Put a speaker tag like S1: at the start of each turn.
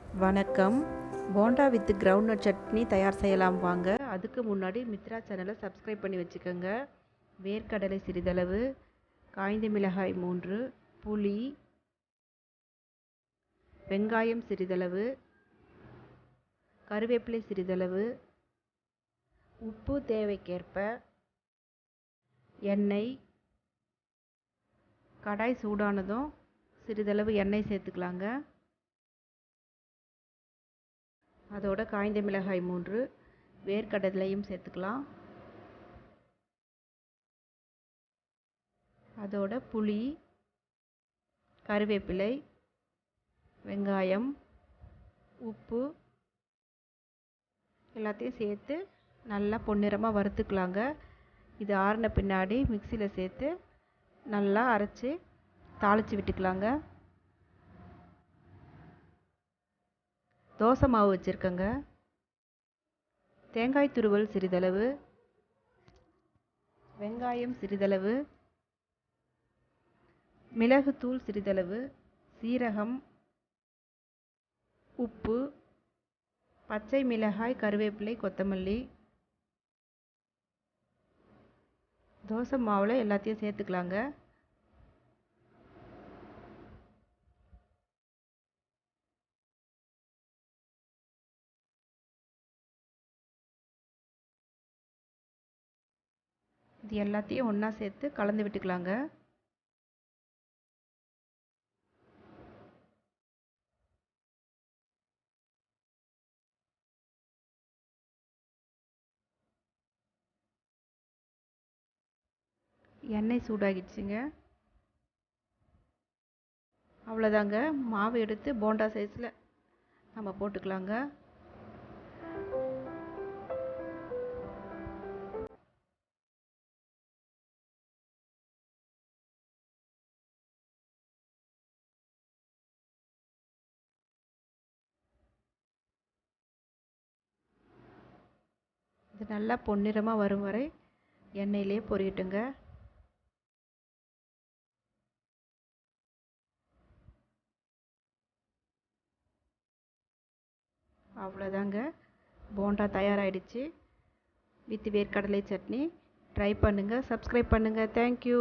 S1: வணக்கம். Bonda with groundnut chutney தயார் செய்யலாம் வாங்க. அதுக்கு முன்னாடி மித்ரா சேனலை சப்ஸ்கிரைப் பண்ணி வச்சுக்கோங்க. வேர்க்கடலை சிறிதளவு, காய்ந்த மிளகாய் 3, புளி, வெங்காயம் சிறிதளவு, கருவேப்பிலை சிறிதளவு, உப்பு தேவைக்கேற்ப, எண்ணெய். கடாய் சூடானதும் சிறிதளவு எண்ணெய் சேர்த்துக்கலாங்க. அதோட காய்ந்த மிளகாய் 3, வேர்க்கடலையும் சேர்த்துக்கலாம். அதோட புளி, கருவேப்பிலை, வெங்காயம், உப்பு எல்லாத்தையும் சேர்த்து நல்லா பொன்னிறமாக வறுத்துக்கலாங்க. இது ஆறின பின்னாடி மிக்சியில் சேர்த்து நல்லா அரைச்சி தாளித்து விட்டுக்கலாங்க. தோசை மாவு வச்சுருக்கேங்க. தேங்காய் துருவல் சிறிதளவு, வெங்காயம் சிறிதளவு, மிளகுத்தூள் சிறிதளவு, சீரகம், உப்பு, பச்சை மிளகாய், கருவேப்பிலை, கொத்தமல்லி. தோசை மாவில் எல்லாத்தையும் சேர்த்துக்கலாங்க. இது எல்லாத்தையும் ஒன்றா சேர்த்து கலந்து விட்டுக்கலாங்க. எண்ணெய் சூடாகிடுச்சுங்க. அவ்வளோதாங்க. மாவு எடுத்து போண்டா சைஸில் நம்ம போட்டுக்கலாங்க. இது நல்லா பொன்னிறமாக வரும் வரை எண்ணெயிலே பொரியட்டுங்க. அவ்வளோதாங்க. போண்டா தயாராகிடுச்சு. வித் வேர்க்கடலை சட்னி. ட்ரை பண்ணுங்கள், சப்ஸ்கிரைப் பண்ணுங்கள். தேங்க்யூ.